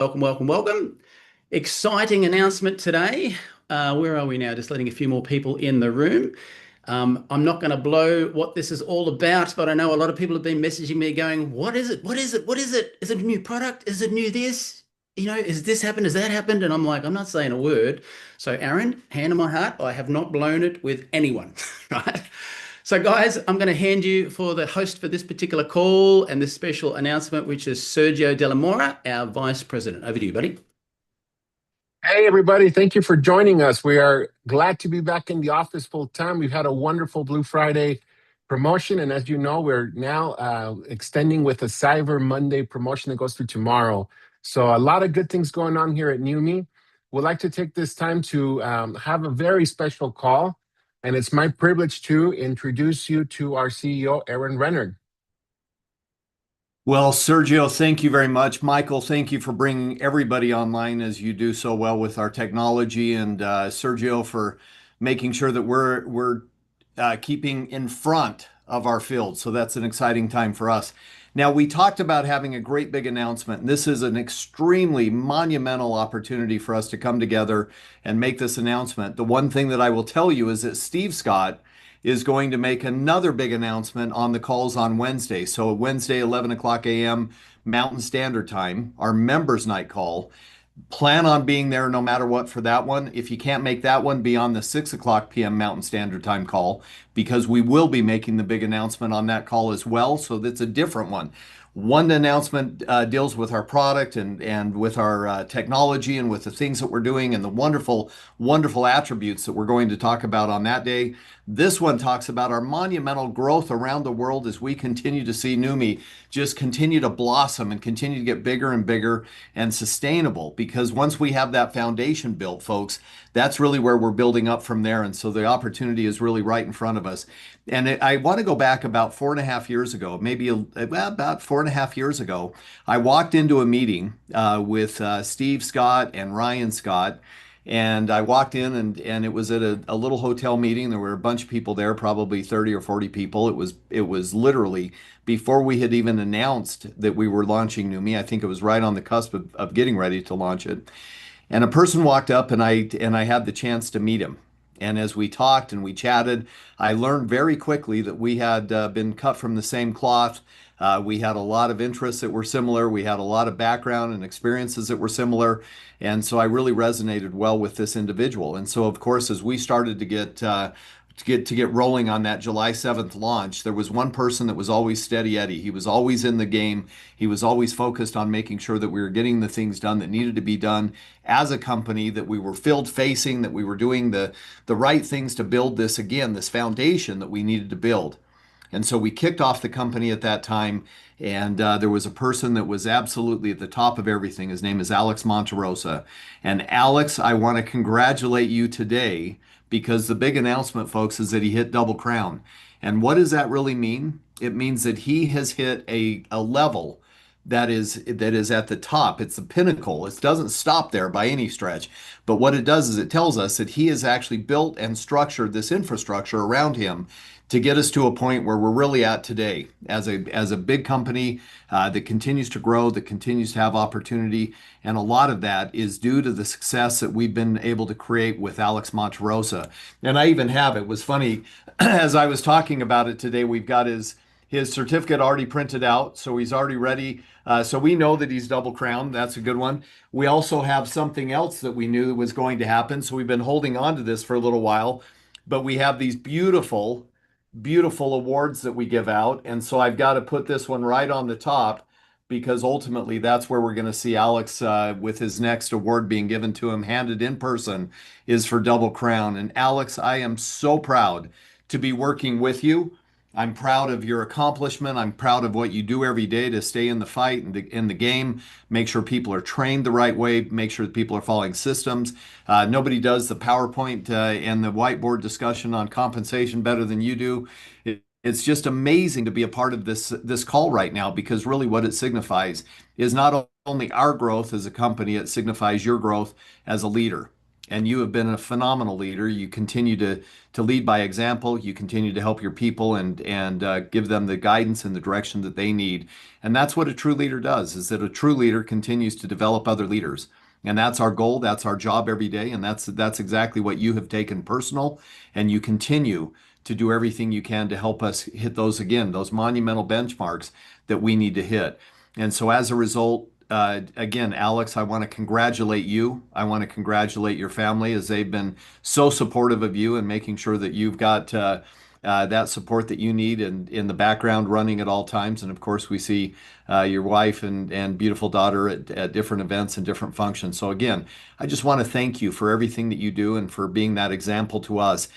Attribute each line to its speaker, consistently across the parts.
Speaker 1: Welcome, welcome, welcome. Exciting announcement today. Where are we now? Just letting a few more people in the room. I'm not going to blow what this is all about, but I know a lot of people have been messaging me going, what is it? What is it? What is it? Is it a new product? Is it new this? Is this happened? Has that happened? And I'm like, I'm not saying a word. So Aaron, hand on my heart, I have not blown it with anyone, right? So guys, I'm going to hand you for the host for this particular call and this special announcement, which is Sergio Della Mora, our Vice President. Over to you, buddy.
Speaker 2: Hey, everybody. Thank you for joining us. We are glad to be back in the office full time. We've had a wonderful Blue Friday promotion. And as you know, we're now extending with a Cyber Monday promotion that goes through tomorrow. So a lot of good things going on here at Neumi. We'd like to take this time to have a very special call. And it's my privilege to introduce you to our CEO, Aaron Renard.
Speaker 3: Well, Sergio, thank you very much. Michael, thank you for bringing everybody online as you do so well with our technology, and Sergio for making sure that we're keeping in front of our field. So that's an exciting time for us. Now, we talked about having a great big announcement. This is an extremely monumental opportunity for us to come together and make this announcement. The one thing that I will tell you is that Steve Scott is going to make another big announcement on the calls on Wednesday. So Wednesday, 11 o'clock a.m. Mountain Standard Time, our members night call. Plan on being there no matter what for that one. If you can't make that one, be on the 6 o'clock p.m. Mountain Standard Time call, because we will be making the big announcement on that call as well. So that's a different one. One announcement deals with our product and with our technology and with the things that we're doing and the wonderful, wonderful attributes that we're going to talk about on that day. This one talks about our monumental growth around the world as we continue to see Neumi just continue to blossom and continue to get bigger and bigger and sustainable. Because once we have that foundation built, folks, that's really where we're building up from there. And so the opportunity is really right in front of us. And I want to go back about 4.5 years ago, maybe about 4.5 years ago. I walked into a meeting with Steve Scott and Ryan Scott. And I walked in and it was at a little hotel meeting. There were a bunch of people there, probably 30 or 40 people. It was literally before we had even announced that we were launching Neumi. I think it was right on the cusp of getting ready to launch it. And a person walked up and I had the chance to meet him. And as we talked and we chatted, I learned very quickly that we had been cut from the same cloth. We had a lot of interests that were similar. We had a lot of background and experiences that were similar. And so I really resonated well with this individual. And so, of course, as we started to get rolling on that July 7th launch, there was one person that was always steady Eddie. He was always in the game. He was always focused on making sure that we were getting the things done that needed to be done as a company, that we were field facing, that we were doing the right things to build this again, this foundation that we needed to build. And so we kicked off the company at that time, and there was a person that was absolutely at the top of everything. His name is Alex Monterosa. And Alex, I want to congratulate you today, because the big announcement, folks, is that he hit double crown. And what does that really mean? It means that he has hit a level that is at the top. It's the pinnacle. It doesn't stop there by any stretch. But what it does is it tells us that he has actually built and structured this infrastructure around him to get us to a point where we're really at today as a big company that continues to grow, that continues to have opportunity. And a lot of that is due to the success that we've been able to create with Alex Monterosa. And I even have, it was funny, as I was talking about it today, we've got his certificate already printed out, so he's already ready. So we know that he's double crowned. That's a good one. We also have something else that we knew was going to happen, so we've been holding on to this for a little while. But we have these beautiful, beautiful awards that we give out, and so I've got to put this one right on the top, because ultimately that's where we're going to see Alex with his next award being given to him, handed in person, is for double crown. And Alex, I am so proud to be working with you. I'm proud of your accomplishment. I'm proud of what you do every day to stay in the fight and in the game, make sure people are trained the right way, make sure that people are following systems. Nobody does the PowerPoint and the whiteboard discussion on compensation better than you do. It's just amazing to be a part of this call right now, because really what it signifies is not only our growth as a company, it signifies your growth as a leader. And you have been a phenomenal leader. You continue to lead by example. You continue to help your people and give them the guidance and the direction that they need. And that's what a true leader does, is that a true leader continues to develop other leaders. And that's our goal. That's our job every day. And that's exactly what you have taken personal. And you continue to do everything you can to help us hit those again, those monumental benchmarks that we need to hit. And so as a result, again, Alex, I want to congratulate you. I want to congratulate your family as they've been so supportive of you and making sure that you've got that support that you need and in the background running at all times. And of course, we see your wife and beautiful daughter at different events and different functions. So again, I just want to thank you for everything that you do and for being that example to us.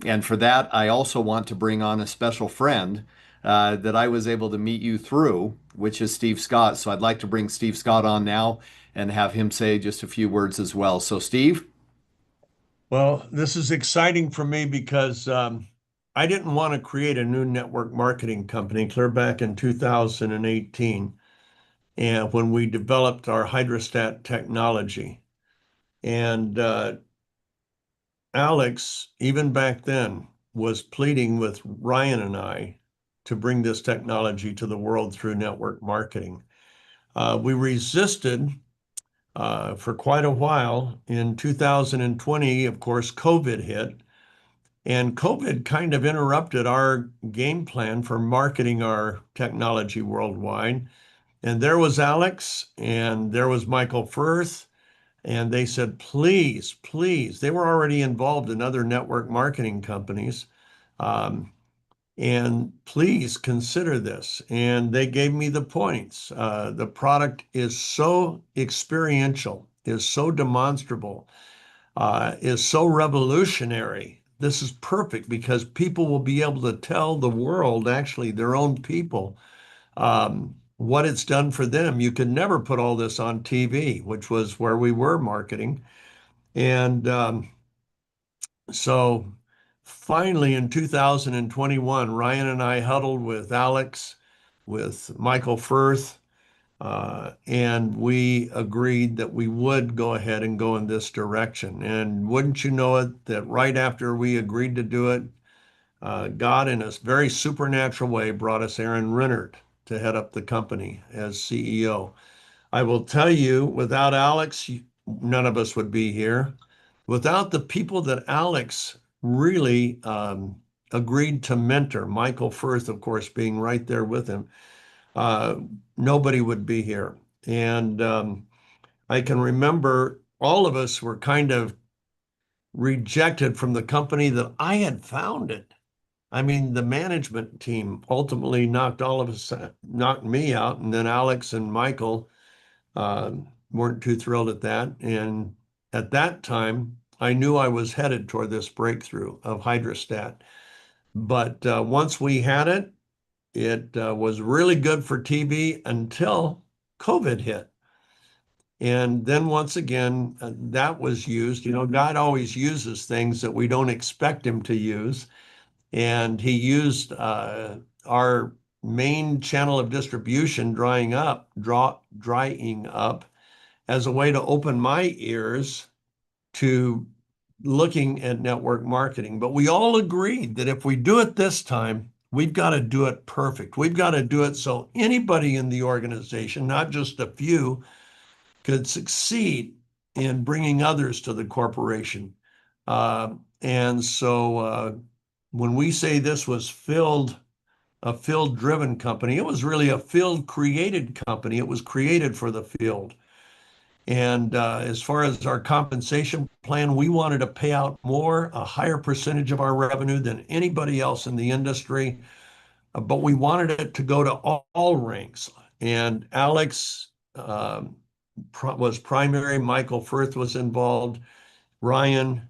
Speaker 3: And for that, I also want to bring on a special friend that I was able to meet you through, which is Steve Scott. So I'd like to bring Steve Scott on now and have him say just a few words as well. So, Steve?
Speaker 4: Well, this is exciting for me because I didn't want to create a new network marketing company clear back in 2018, and when we developed our hydrostat technology. And Alex, even back then, was pleading with Ryan and I to bring this technology to the world through network marketing. We resisted for quite a while. In 2020, of course, COVID hit, and COVID kind of interrupted our game plan for marketing our technology worldwide. And there was Alex, and there was Michael Firth, and they said, please, please. They were already involved in other network marketing companies. Um, and please consider this. And they gave me the points. The product is so experiential, is so demonstrable, is so revolutionary. This is perfect because people will be able to tell the world, actually their own people, what it's done for them. You could never put all this on TV, which was where we were marketing. And so finally in 2021, Ryan and I huddled with Alex, with Michael Firth, and we agreed that we would go ahead and go in this direction. And wouldn't you know it, that right after we agreed to do it, God, in a very supernatural way, brought us Aaron Rennert to head up the company as CEO. I will tell you, without Alex, none of us would be here. Without the people that Alex really agreed to mentor, Michael Firth, of course, being right there with him, nobody would be here. And I can remember all of us were kind of rejected from the company that I had founded. I mean, the management team ultimately knocked me out, and then Alex and Michael weren't too thrilled at that. And at that time, I knew I was headed toward this breakthrough of hydrostat. But once we had it, it was really good for TV until COVID hit. And then once again, that was used. You know, God always uses things that we don't expect him to use. And he used our main channel of distribution drying up as a way to open my ears to looking at network marketing. But we all agreed that if we do it this time, we've got to do it perfect. We've got to do it so anybody in the organization, not just a few, could succeed in bringing others to the corporation. And so when we say this was a field-driven company, it was really a field-created company. It was created for the field. And as far as our compensation plan, we wanted to pay out more, a higher percentage of our revenue than anybody else in the industry, but we wanted it to go to all ranks. And Alex was primary, Michael Firth was involved, Ryan,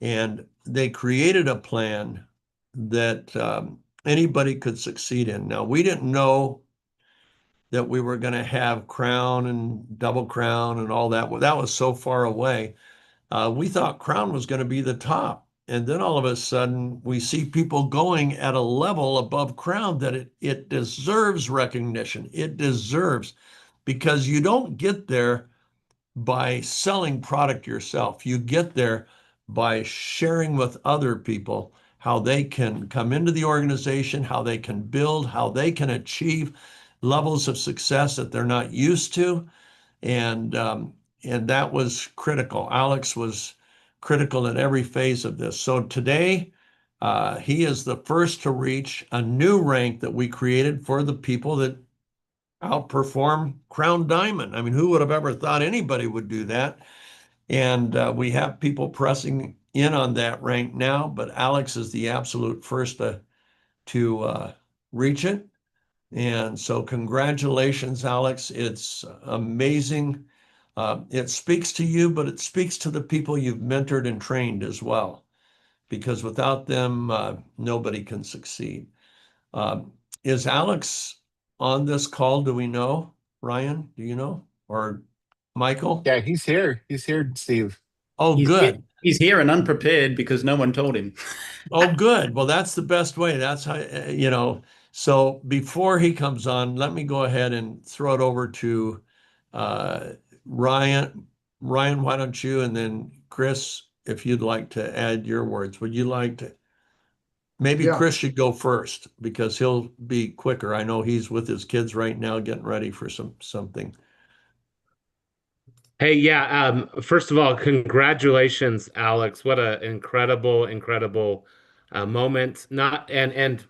Speaker 4: and they created a plan that anybody could succeed in. Now, we didn't know that we were going to have Crown and Double Crown and all that. Well, that was so far away. We thought Crown was going to be the top. And then all of a sudden, we see people going at a level above Crown that it deserves recognition. It deserves, because you don't get there by selling product yourself. You get there by sharing with other people how they can come into the organization, how they can build, how they can achieve levels of success that they're not used to. And that was critical. Alex was critical in every phase of this. So today, he is the first to reach a new rank that we created for the people that outperform Crown Diamond. I mean, who would have ever thought anybody would do that? And we have people pressing in on that rank now, but Alex is the absolute first to reach it. And so congratulations, Alex. It's amazing. It speaks to you, but it speaks to the people you've mentored and trained as well, because without them, nobody can succeed. Is Alex on this call? Do we know? Ryan, do you know? Or Michael?
Speaker 2: Yeah, he's here. He's here, Steve.
Speaker 4: Oh, good.
Speaker 1: He's here and unprepared because no one told him.
Speaker 4: Oh, good. Well, that's the best way. That's how, So before he comes on, let me go ahead and throw it over to uh, Ryan. Ryan, why don't you? And then Chris, if you'd like to add your words, would you like to? Maybe
Speaker 5: Yeah.
Speaker 4: Chris should go first because he'll be quicker. I know he's with his kids right now getting ready for something.
Speaker 6: Hey, yeah. First of all, congratulations, Alex. What an incredible moment. Not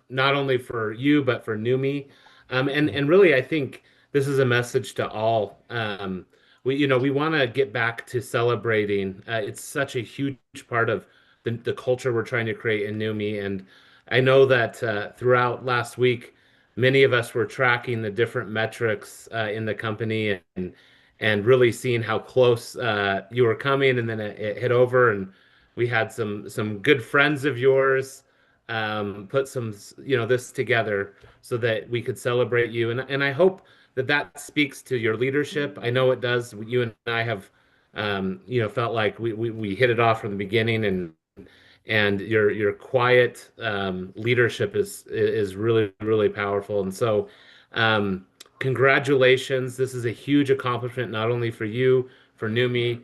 Speaker 6: not only for you, but for Neumi. And really, I think this is a message to all. We want to get back to celebrating. It's such a huge part of the culture we're trying to create in Neumi. And I know that throughout last week, many of us were tracking the different metrics in the company and really seeing how close you were coming, and then it hit over, and we had some good friends of yours put some this together so that we could celebrate you, and I hope that speaks to your leadership. I know it does. You and I have felt like we hit it off from the beginning, and your quiet leadership is really powerful, and so congratulations. This is a huge accomplishment, not only for you, for Neumi.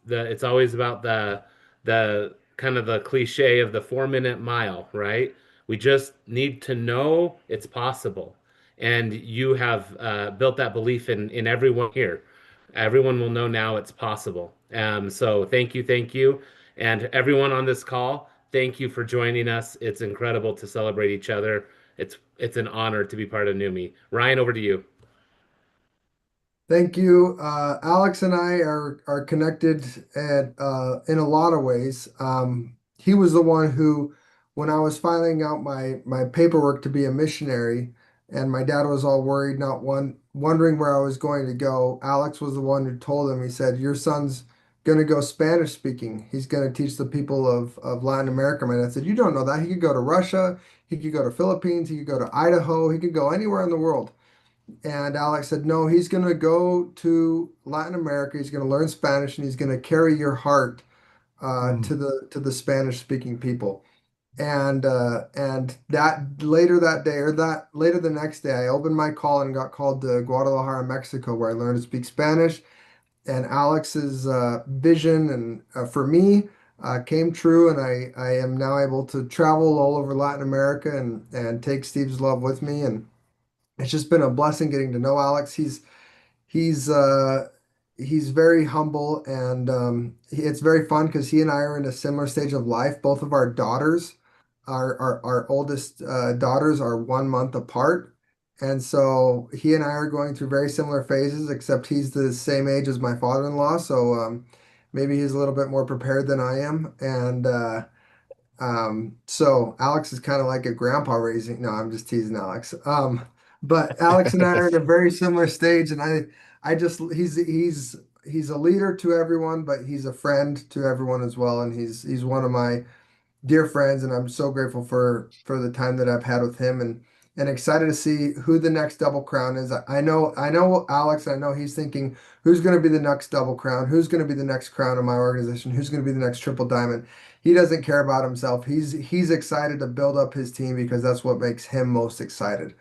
Speaker 6: It's always about the kind of the cliche of the 4-minute mile, right? We just need to know it's possible, and you have built that belief in everyone here. Everyone will know now it's possible. So thank you, and everyone on this call. Thank you for joining us. It's incredible to celebrate each other. It's an honor to be part of Neumi. Ryan, over to you.
Speaker 5: Thank you. Alex and I are connected in a lot of ways. He was the one who, when I was filing out my paperwork to be a missionary, and my dad was all worried, wondering where I was going to go. Alex was the one who told him. He said, "Your son's going to go Spanish speaking. He's going to teach the people of Latin America." My dad said, "You don't know that. He could go to Russia. He could go to Philippines. He could go to Idaho. He could go anywhere in the world." And Alex said, "No, he's going to go to Latin America. He's going to learn Spanish, and he's going to carry your heart to the Spanish speaking people." And that later that day, or that later the next day, I opened my call and got called to Guadalajara, Mexico, where I learned to speak Spanish. And Alex's vision and for me came true, and I am now able to travel all over Latin America and take Steve's love with me. And it's just been a blessing getting to know Alex. He's he's very humble, and it's very fun because he and I are in a similar stage of life. Both of our daughters, our oldest daughters, are 1 month apart, and so he and I are going through very similar phases. Except he's the same age as my father-in-law, so maybe he's a little bit more prepared than I am, and so Alex is kind of like a grandpa raising. No, I'm just teasing Alex. But Alex and I are in a very similar stage, and I just he's a leader to everyone, but he's a friend to everyone as well, and he's one of my dear friends, and I'm so grateful for the time that I've had with him, and excited to see who the next double crown is. I know Alex. I know he's thinking, who's going to be the next double crown? Who's going to be the next crown in my organization? Who's going to be the next triple diamond? He doesn't care about himself. He's excited to build up his team because that's what makes him most excited.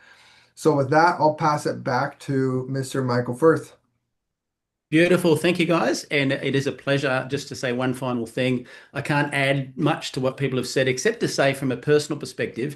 Speaker 5: So with that, I'll pass it back to Mr. Michael Firth.
Speaker 1: Beautiful. Thank you, guys. And it is a pleasure. Just to say one final thing, I can't add much to what people have said, except to say from a personal perspective,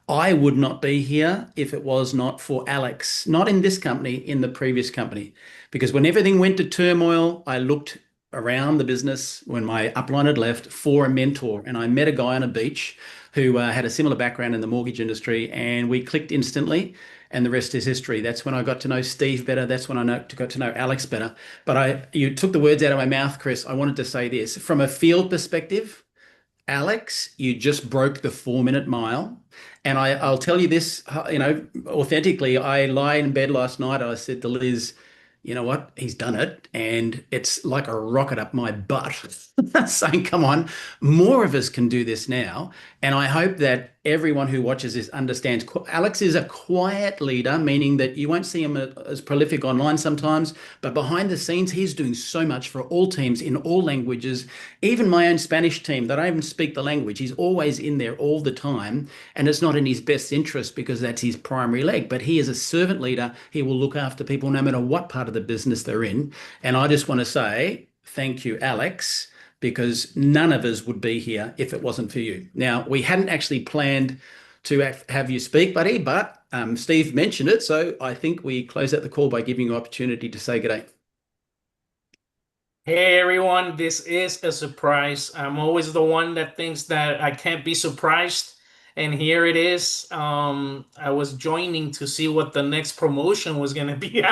Speaker 1: I would not be here if it was not for Alex, not in this company, in the previous company. Because when everything went to turmoil, I looked around the business when my upline had left for a mentor. And I met a guy on a beach who had a similar background in the mortgage industry, and we clicked instantly. And the rest is history. That's when I got to know Steve better. That's when got to know Alex better. But you took the words out of my mouth, Chris. I wanted to say this from a field perspective. Alex, you just broke the 4 minute mile. And I'll tell you this, authentically, I lied in bed last night. I said to Liz, you know what? He's done it. And it's like a rocket up my butt saying, come on, more of us can do this now. And I hope that everyone who watches this understands Alex is a quiet leader, meaning that you won't see him as prolific online sometimes, but behind the scenes, he's doing so much for all teams in all languages. Even my own Spanish team that I even speak the language, he's always in there all the time. And it's not in his best interest because that's his primary leg. But he is a servant leader. He will look after people no matter what part of the business they're in. And I just want to say thank you, Alex, because none of us would be here if it wasn't for you. Now, we hadn't actually planned to have you speak, buddy, but Steve mentioned it. So I think we close out the call by giving you an opportunity to say good day.
Speaker 7: Hey everyone, this is a surprise. I'm always the one that thinks that I can't be surprised. And here it is. I was joining to see what the next promotion was gonna be.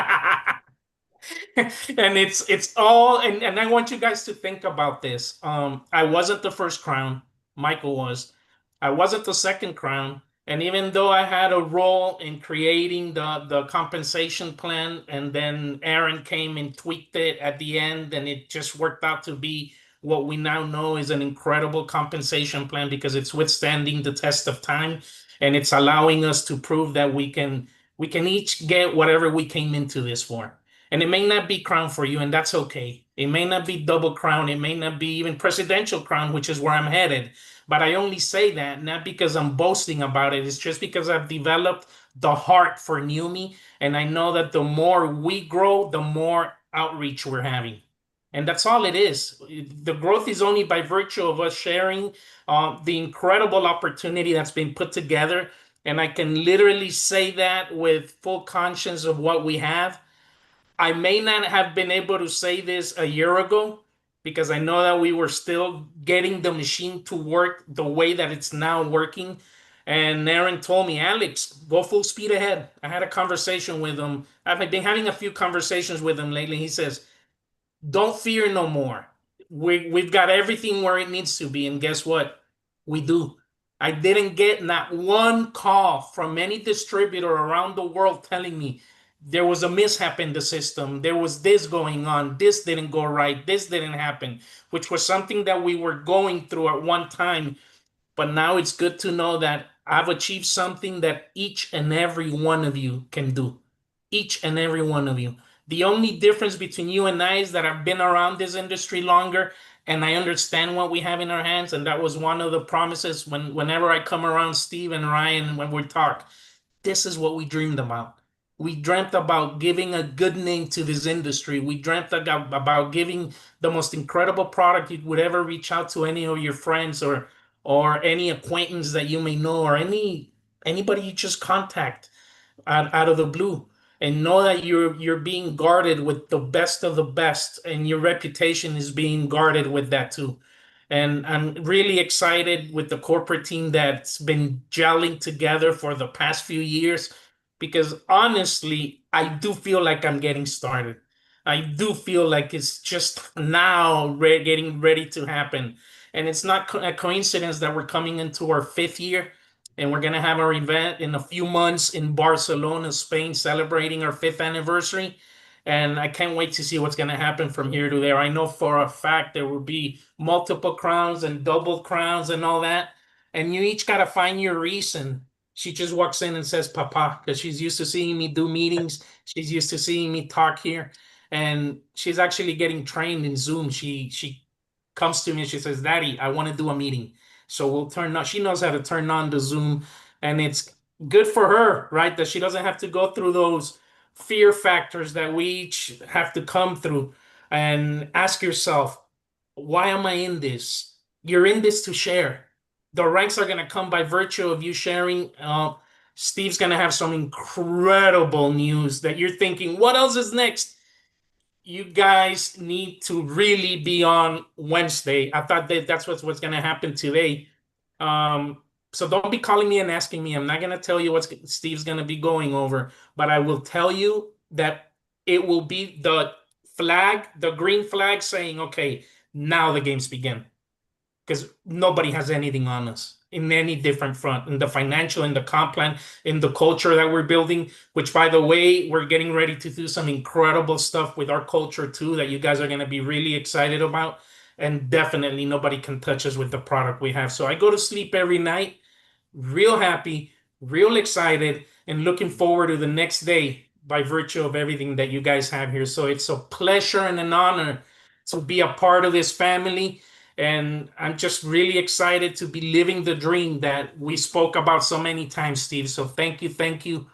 Speaker 7: And it's all and I want you guys to think about this. I wasn't the first crown, Michael was. I wasn't the second crown. And even though I had a role in creating the compensation plan, and then Aaron came and tweaked it at the end, and it just worked out to be what we now know is an incredible compensation plan because it's withstanding the test of time, and it's allowing us to prove that we can each get whatever we came into this for. And it may not be crown for you, and that's okay. It may not be double crown. It may not be even presidential crown, which is where I'm headed. But I only say that not because I'm boasting about it. It's just because I've developed the heart for Neumi. And I know that the more we grow, the more outreach we're having. And that's all it is. The growth is only by virtue of us sharing the incredible opportunity that's been put together. And I can literally say that with full conscience of what we have. I may not have been able to say this a year ago because I know that we were still getting the machine to work the way that it's now working. And Aaron told me, Alex, go full speed ahead. I had a conversation with him. I've been having a few conversations with him lately. He says, don't fear no more. We've got everything where it needs to be. And guess what? We do. I didn't get not one call from any distributor around the world telling me there was a mishap in the system. There was this going on. This didn't go right. This didn't happen, which was something that we were going through at one time. But now it's good to know that I've achieved something that each and every one of you can do. Each and every one of you. The only difference between you and I is that I've been around this industry longer and I understand what we have in our hands. And that was one of the promises whenever I come around Steve and Ryan when we talk. This is what we dreamed about. We dreamt about giving a good name to this industry. We dreamt about giving the most incredible product you would ever reach out to any of your friends or any acquaintance that you may know or anybody you just contact out of the blue, and know that you're being guarded with the best of the best, and your reputation is being guarded with that too. And I'm really excited with the corporate team that's been gelling together for the past few years, because honestly, I do feel like I'm getting started. I do feel like it's just now getting ready to happen. And it's not a coincidence that we're coming into our fifth year and we're going to have our event in a few months in Barcelona, Spain, celebrating our fifth anniversary. And I can't wait to see what's going to happen from here to there. I know for a fact there will be multiple crowns and double crowns and all that. And you each got to find your reason. She just walks in and says, Papa, because she's used to seeing me do meetings. She's used to seeing me talk here. And she's actually getting trained in Zoom. She comes to me and she says, Daddy, I want to do a meeting. So we'll turn on, she knows how to turn on the Zoom, and it's good for her, right? That she doesn't have to go through those fear factors that we each have to come through. and ask yourself, why am I in this? You're in this to share. The ranks are going to come by virtue of you sharing. Steve's going to have some incredible news that you're thinking, what else is next? You guys need to really be on Wednesday. I thought that's what's going to happen today. So don't be calling me and asking me. I'm not going to tell you what Steve's going to be going over, but I will tell you that it will be the flag, the green flag saying, okay, now the games begin. Because nobody has anything on us in any different front, in the financial, in the comp plan, in the culture that we're building, which, by the way, we're getting ready to do some incredible stuff with our culture too that you guys are going to be really excited about. And definitely nobody can touch us with the product we have. So I go to sleep every night real happy, real excited, and looking forward to the next day by virtue of everything that you guys have here. So it's a pleasure and an honor to be a part of this family. And I'm just really excited to be living the dream that we spoke about so many times, Steve. So thank you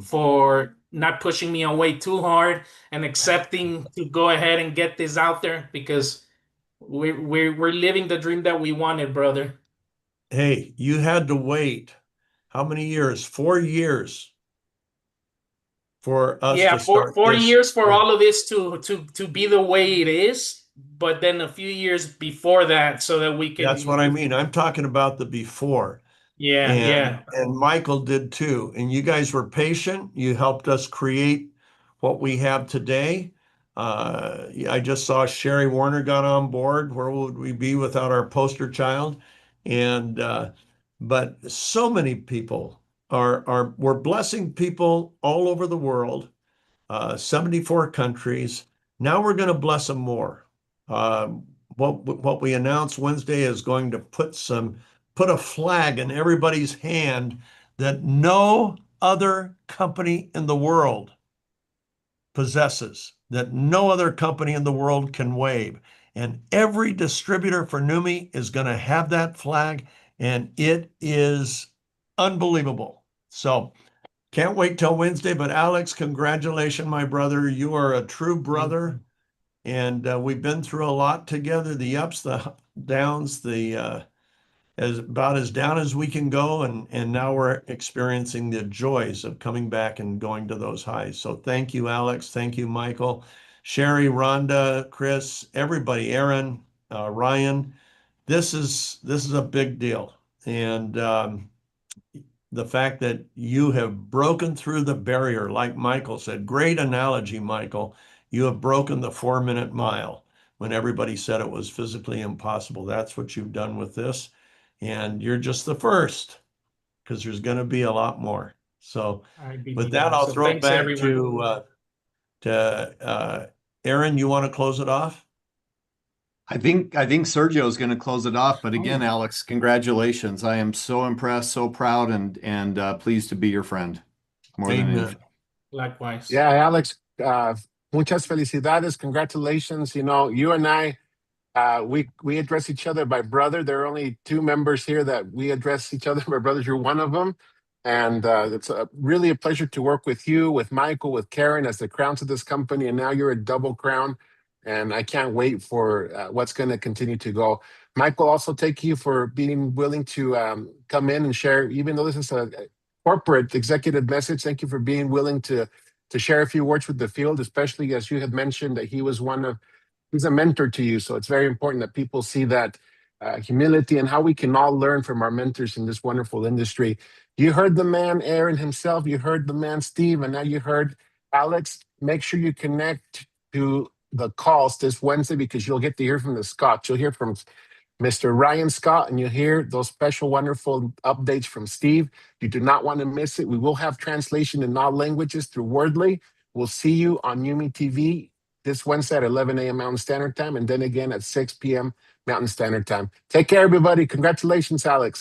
Speaker 7: for not pushing me away too hard and accepting to go ahead and get this out there, because we're living the dream that we wanted, brother.
Speaker 4: Hey, you had to wait how many years? 4 years for us to start
Speaker 7: four
Speaker 4: this.
Speaker 7: years for all of this to be the way it is, but then a few years before that so that we can.
Speaker 4: That's what I mean. I'm talking about the before.
Speaker 7: Yeah.
Speaker 4: And Michael did too. And you guys were patient. You helped us create what we have today. I just saw Sherry Warner got on board. Where would we be without our poster child? And but so many people we're blessing people all over the world, 74 countries. Now we're going to bless them more. What we announced Wednesday is going to put a flag in everybody's hand that no other company in the world possesses, that no other company in the world can wave. And every distributor for Neumi is going to have that flag, and it is unbelievable. So can't wait till Wednesday. But Alex, congratulations, my brother. You are a true brother. And we've been through a lot together, the ups, the downs, as about as down as we can go. And now we're experiencing the joys of coming back and going to those highs. So thank you, Alex. Thank you, Michael, Sherry, Rhonda, Chris, everybody, Aaron, Ryan. This is a big deal. And the fact that you have broken through the barrier, like Michael said, great analogy, Michael. You have broken the 4-minute mile when everybody said it was physically impossible. That's what you've done with this. And you're just the first, because there's going to be a lot more. So with that, I'll throw it back to Aaron. You want to close it off?
Speaker 3: I think Sergio is going to close it off. But again, Alex, congratulations. I am so impressed, so proud, and pleased to be your friend. More than anything.
Speaker 7: Likewise.
Speaker 2: Yeah, Alex, muchas felicidades. Congratulations. You know, you and I, we address each other by brother. There are only 2 members here that we address each other by brothers. You're one of them. And it's really a pleasure to work with you, with Michael, with Karen as the crowns of this company. And now you're a double crown. And I can't wait for what's going to continue to go. Michael, also thank you for being willing to come in and share, even though this is a corporate executive message. Thank you for being willing to share a few words with the field, especially as you had mentioned that he's a mentor to you. So it's very important that people see that humility and how we can all learn from our mentors in this wonderful industry. You heard the man, Aaron himself. You heard the man, Steve, and now you heard Alex. Make sure you connect to the calls this Wednesday, because you'll get to hear from the Scotts. You'll hear from Mr. Ryan Scott, and you'll hear those special, wonderful updates from Steve. You do not want to miss it. We will have translation in all languages through Wordly. We'll see you on Neumi TV this Wednesday at 11 a.m. Mountain Standard Time, and then again at 6 p.m. Mountain Standard Time. Take care, everybody. Congratulations, Alex.